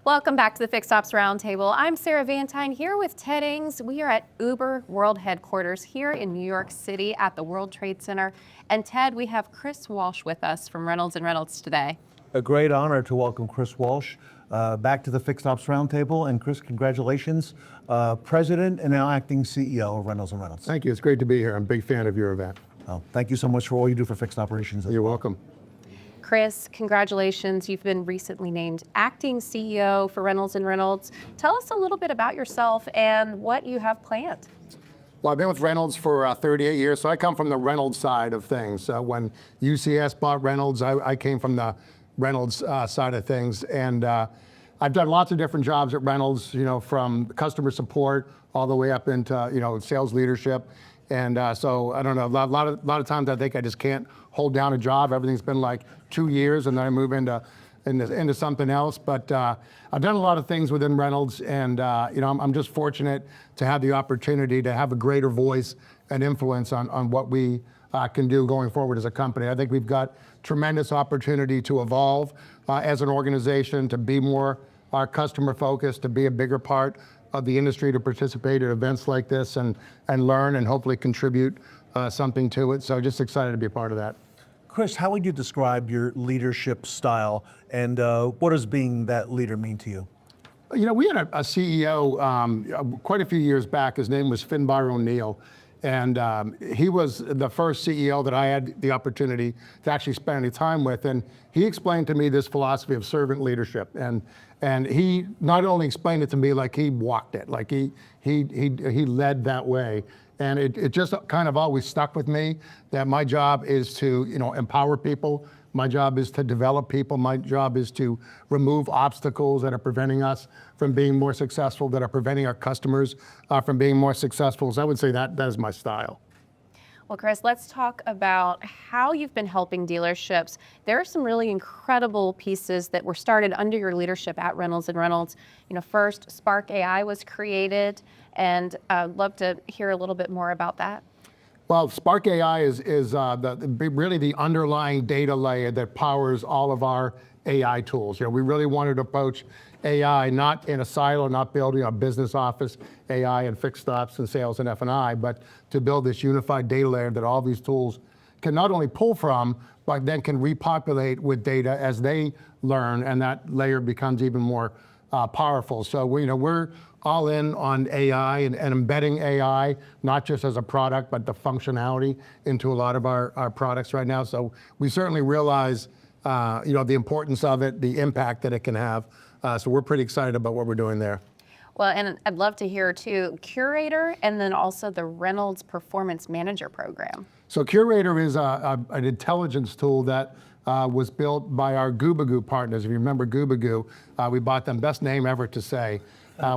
Welcome back to the Fixed Ops Roundtable. I'm Sarah Vantine here with Ted Ings. We are at Uber World Headquarters here in New York City at the World Trade Center. And Ted, we have Chris Walsh with us from Reynolds and Reynolds today. A great honor to welcome Chris Walsh back to the Fixed Ops Roundtable. And Chris, congratulations, President and now acting CEO of Reynolds and Reynolds. Thank you. It's great to be here. I'm a big fan of your event. Oh, thank you so much for all you do for fixed operations. You're welcome. Chris, congratulations. You've been recently named acting CEO for Reynolds and Reynolds. Tell us a little bit about yourself and what you have planned. Well, I've been with Reynolds for 38 years, so I come from the Reynolds side of things. When UCS bought Reynolds, I came from the Reynolds side of things. And I've done lots of different jobs at Reynolds, from customer support all the way up into, sales leadership. And so I don't know, a lot of times I think I just can't hold down a job. Everything's been like 2 years and then I move into something else. But I've done a lot of things within Reynolds, and I'm just fortunate to have the opportunity to have a greater voice and influence on what we can do going forward as a company. I think we've got tremendous opportunity to evolve as an organization, to be more customer focused, to be a bigger part of the industry, to participate at events like this and learn and hopefully contribute something to it. So just excited to be a part of that. Chris, how would you describe your leadership style, and what does being that leader mean to you? We had a CEO quite a few years back. His name was Finbar O'Neill. And he was the first CEO that I had the opportunity to actually spend any time with. And he explained to me this philosophy of servant leadership. And he not only explained it to me, like he walked it, like he led that way. And it just kind of always stuck with me that my job is to, empower people. My job is to develop people. My job is to remove obstacles that are preventing us from being more successful, that are preventing our customers from being more successful. So I would say that is my style. Well, Chris, let's talk about how you've been helping dealerships. There are some really incredible pieces that were started under your leadership at Reynolds and Reynolds. First, Spark AI was created, and I'd love to hear a little bit more about that. Well, Spark AI is really the underlying data layer that powers all of our AI tools. We really wanted to approach AI not in a silo, not building a business office AI and fixed ops and sales and F&I, but to build this unified data layer that all these tools can not only pull from, but then can repopulate with data as they learn, and that layer becomes even more powerful. So we're all in on AI and embedding AI, not just as a product, but the functionality into a lot of our products right now. So we certainly realize the importance of it, the impact that it can have. So we're pretty excited about what we're doing there. Well, and I'd love to hear too, Curator and then also the Reynolds Performance Manager program. So Curator is an intelligence tool that was built by our Goobagoo partners. If you remember Goobagoo, we bought them, best name ever to say.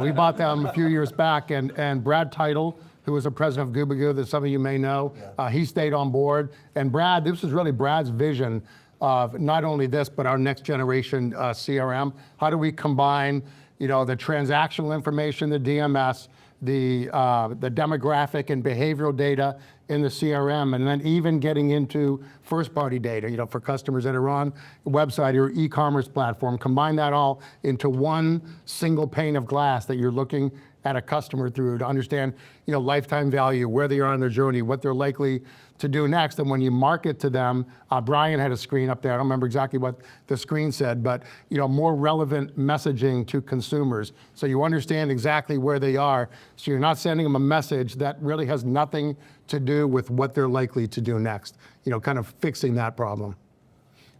We bought them a few years back, and Brad Title, who was the president of Goobagoo, that some of you may know, he stayed on board. And Brad, this was really Brad's vision of not only this, but our next generation CRM. How do we combine, the transactional information, the DMS, the demographic and behavioral data in the CRM, and then even getting into first-party data, for customers that are on the website or e-commerce platform. Combine that all into one single pane of glass that you're looking at a customer through to understand, lifetime value, where they are on their journey, what they're likely to do next. And when you market to them, Brian had a screen up there. I don't remember exactly what the screen said, but more relevant messaging to consumers. So you understand exactly where they are. So you're not sending them a message that really has nothing to do with what they're likely to do next. Kind of fixing that problem.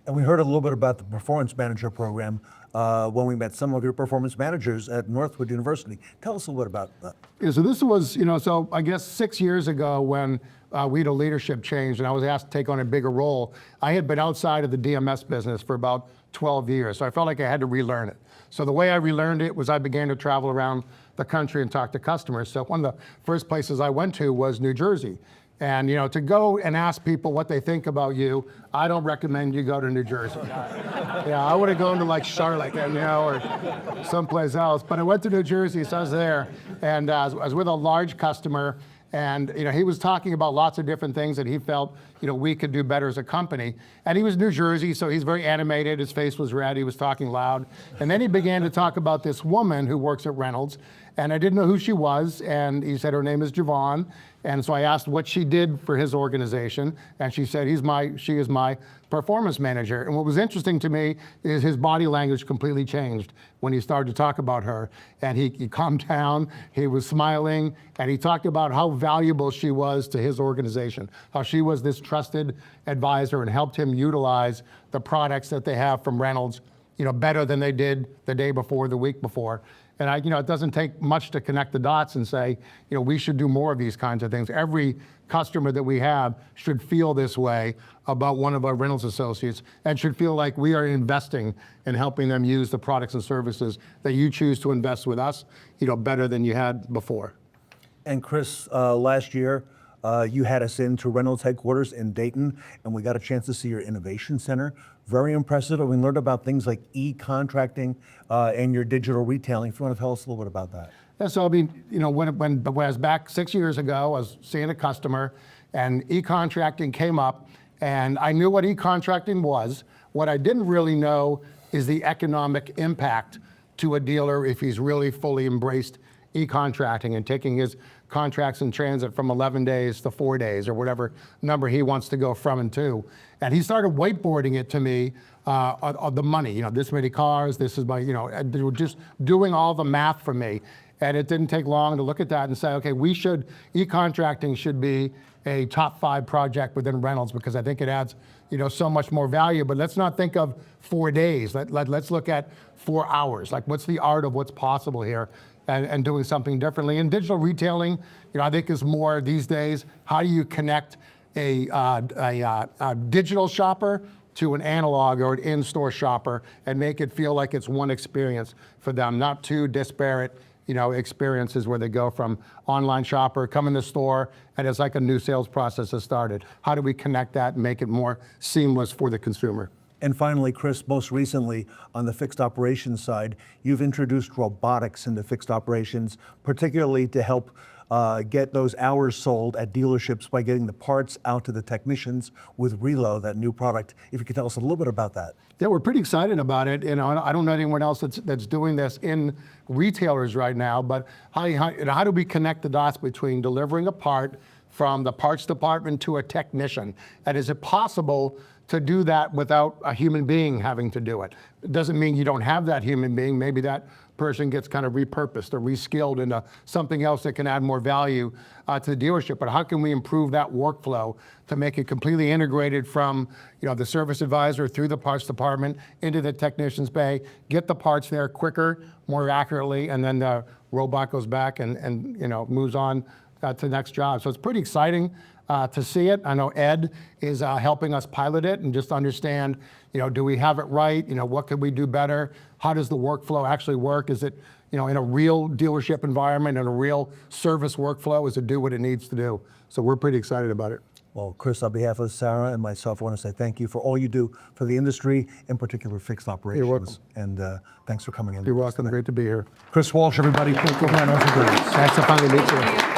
And we heard a little bit about the Performance Manager program when we met some of your performance managers at Northwood University. Tell us a little bit about that. Yeah, so this was, so I guess 6 years ago when we had a leadership change and I was asked to take on a bigger role, I had been outside of the DMS business for about 12 years. So I felt like I had to relearn it. So the way I relearned it was I began to travel around the country and talk to customers. So one of the first places I went to was New Jersey. And to go and ask people what they think about you, I don't recommend you go to New Jersey. I would have gone to like Charlotte, or someplace else. But I went to New Jersey, so I was there, and I was with a large customer, And he was talking about lots of different things that he felt we could do better as a company. And he was New Jersey, so he's very animated. His face was red. He was talking loud. And then he began to talk about this woman who works at Reynolds. And I didn't know who she was. And he said her name is Javon. And so I asked what she did for his organization. And she said, she is my performance manager. And what was interesting to me is his body language completely changed when he started to talk about her. And he calmed down, he was smiling, and he talked about how valuable she was to his organization, how she was this trusted advisor and helped him utilize the products that they have from Reynolds, better than they did the day before, the week before. And it doesn't take much to connect the dots and say, we should do more of these kinds of things. Every customer that we have should feel this way about one of our Reynolds associates and should feel like we are investing in helping them use the products and services that you choose to invest with us, better than you had before. And Chris, last year, you had us into Reynolds headquarters in Dayton, and we got a chance to see your innovation center. Very impressive. And we learned about things like e-contracting and your digital retailing. If you want to tell us a little bit about that. Yeah, so when I was back 6 years ago, I was seeing a customer, and e-contracting came up, and I knew what e-contracting was. What I didn't really know is the economic impact to a dealer if he's really fully embraced e-contracting and taking his contracts in transit from 11 days to 4 days or whatever number he wants to go from and to. And he started whiteboarding it to me of the money, this many cars, this is my, they were just doing all the math for me. And it didn't take long to look at that and say, okay, e-contracting should be a top 5 project within Reynolds because I think it adds, so much more value. But let's not think of 4 days. Let's look at 4 hours. Like, what's the art of what's possible here? And doing something differently. And digital retailing, I think is more these days, how do you connect a digital shopper to an analog or an in-store shopper and make it feel like it's one experience for them, not two disparate experiences where they go from online shopper, come in the store, and it's like a new sales process has started. How do we connect that and make it more seamless for the consumer? And finally, Chris, most recently on the fixed operations side, you've introduced robotics into fixed operations, particularly to help get those hours sold at dealerships by getting the parts out to the technicians with Reload, that new product. If you could tell us a little bit about that. Yeah, we're pretty excited about it. I don't know anyone else that's doing this in retailers right now, but how do we connect the dots between delivering a part from the parts department to a technician? And is it possible to do that without a human being having to do it? It doesn't mean you don't have that human being. Maybe that person gets kind of repurposed or reskilled into something else that can add more value to the dealership. But how can we improve that workflow to make it completely integrated from the service advisor through the parts department into the technician's bay, get the parts there quicker, more accurately, and then the robot goes back and moves on to the next job. So it's pretty exciting to see it. I know Ed is helping us pilot it and just understand, do we have it right? What could we do better? How does the workflow actually work? Is it, in a real dealership environment, in a real service workflow? Is it do what it needs to do? So we're pretty excited about it. Well, Chris, on behalf of Sarah and myself, I want to say thank you for all you do for the industry, in particular fixed operations. You're welcome. And thanks for coming in. You're welcome. Great to be here. Chris Walsh, everybody. Nice to finally meet you.